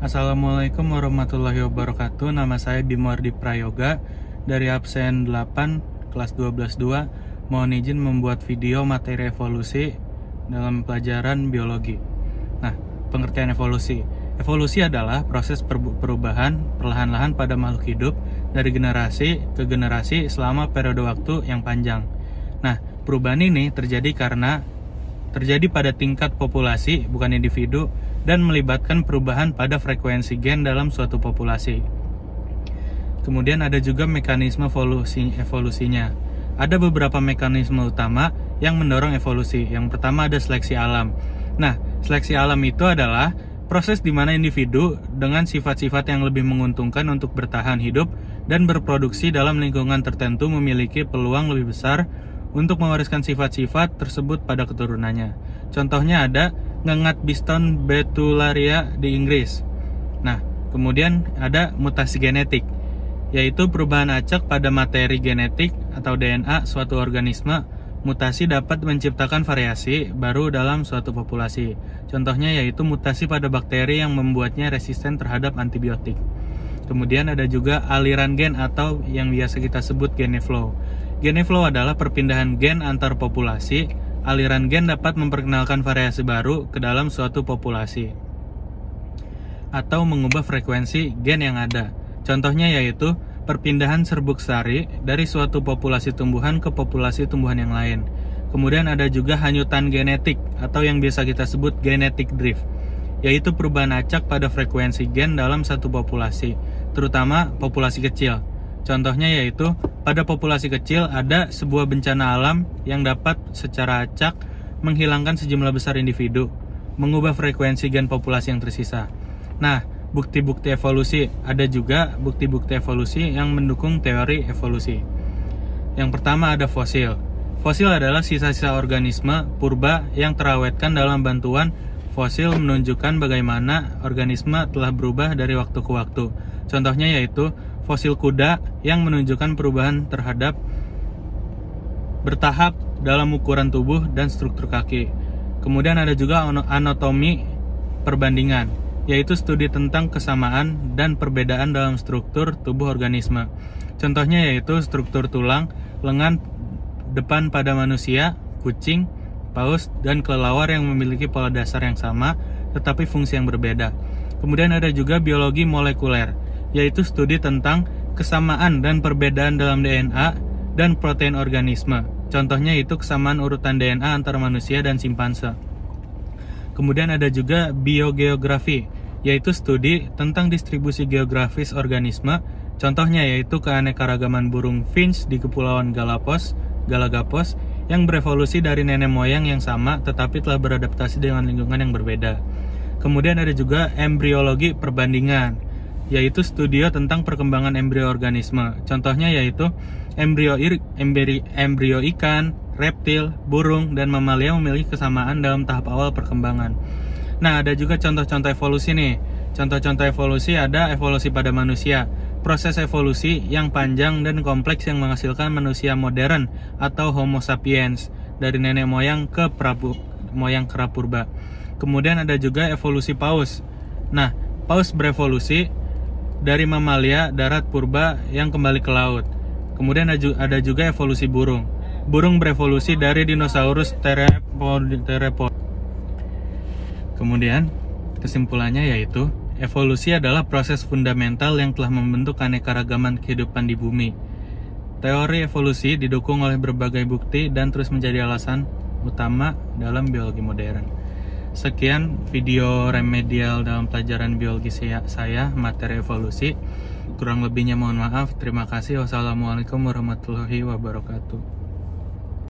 Assalamualaikum warahmatullahi wabarakatuh. Nama saya Bimo Ardi Prayoga dari absen 8 kelas 12-2. Mohon izin membuat video materi evolusi dalam pelajaran biologi. Nah, pengertian evolusi. Evolusi adalah proses perubahan perlahan-lahan pada makhluk hidup dari generasi ke generasi selama periode waktu yang panjang. Nah, perubahan ini terjadi pada tingkat populasi, bukan individu, dan melibatkan perubahan pada frekuensi gen dalam suatu populasi. Kemudian ada juga mekanisme evolusinya. Ada beberapa mekanisme utama yang mendorong evolusi. Yang pertama ada seleksi alam. Nah, seleksi alam itu adalah proses di mana individu dengan sifat-sifat yang lebih menguntungkan untuk bertahan hidup dan berproduksi dalam lingkungan tertentu memiliki peluang lebih besar untuk mewariskan sifat-sifat tersebut pada keturunannya. Contohnya ada ngengat biston betularia di Inggris. Nah, kemudian ada mutasi genetik, yaitu perubahan acak pada materi genetik atau DNA suatu organisme. Mutasi dapat menciptakan variasi baru dalam suatu populasi. Contohnya yaitu mutasi pada bakteri yang membuatnya resisten terhadap antibiotik. Kemudian ada juga aliran gen atau yang biasa kita sebut gene flow. Gene flow adalah perpindahan gen antar populasi. Aliran gen dapat memperkenalkan variasi baru ke dalam suatu populasi atau mengubah frekuensi gen yang ada. Contohnya yaitu perpindahan serbuk sari dari suatu populasi tumbuhan ke populasi tumbuhan yang lain. Kemudian ada juga hanyutan genetik atau yang biasa kita sebut genetic drift, yaitu perubahan acak pada frekuensi gen dalam satu populasi, terutama populasi kecil. Contohnya yaitu pada populasi kecil ada sebuah bencana alam yang dapat secara acak menghilangkan sejumlah besar individu, mengubah frekuensi gen populasi yang tersisa. Nah, bukti-bukti evolusi, ada juga bukti-bukti evolusi yang mendukung teori evolusi. Yang pertama ada fosil. Fosil adalah sisa-sisa organisme purba yang terawetkan dalam bantuan fosil menunjukkan bagaimana organisme telah berubah dari waktu ke waktu. Contohnya yaitu fosil kuda yang menunjukkan perubahan terhadap bertahap dalam ukuran tubuh dan struktur kaki. Kemudian ada juga anatomi perbandingan, yaitu studi tentang kesamaan dan perbedaan dalam struktur tubuh organisme. Contohnya yaitu struktur tulang, lengan depan pada manusia, kucing, paus, dan kelelawar yang memiliki pola dasar yang sama tetapi fungsi yang berbeda. Kemudian ada juga biologi molekuler, yaitu studi tentang kesamaan dan perbedaan dalam DNA dan protein organisme. Contohnya itu kesamaan urutan DNA antara manusia dan simpanse. Kemudian ada juga biogeografi, yaitu studi tentang distribusi geografis organisme. Contohnya yaitu keanekaragaman burung finch di Kepulauan Galapagos yang berevolusi dari nenek moyang yang sama tetapi telah beradaptasi dengan lingkungan yang berbeda. Kemudian ada juga embriologi perbandingan, yaitu studi tentang perkembangan embrio organisme. Contohnya yaitu embrio ikan, reptil, burung, dan mamalia memiliki kesamaan dalam tahap awal perkembangan. Nah, ada juga contoh-contoh evolusi nih. Contoh-contoh evolusi ada evolusi pada manusia. Proses evolusi yang panjang dan kompleks yang menghasilkan manusia modern atau Homo sapiens dari nenek moyang ke moyang kera purba. Kemudian ada juga evolusi paus. Nah, paus berevolusi dari mamalia darat purba yang kembali ke laut. Kemudian ada juga evolusi burung. Burung berevolusi dari dinosaurus theropod. Kemudian kesimpulannya yaitu evolusi adalah proses fundamental yang telah membentuk keanekaragaman kehidupan di bumi. Teori evolusi didukung oleh berbagai bukti dan terus menjadi alasan utama dalam biologi modern. Sekian video remedial dalam pelajaran biologi saya, materi evolusi. Kurang lebihnya mohon maaf. Terima kasih. Wassalamualaikum warahmatullahi wabarakatuh.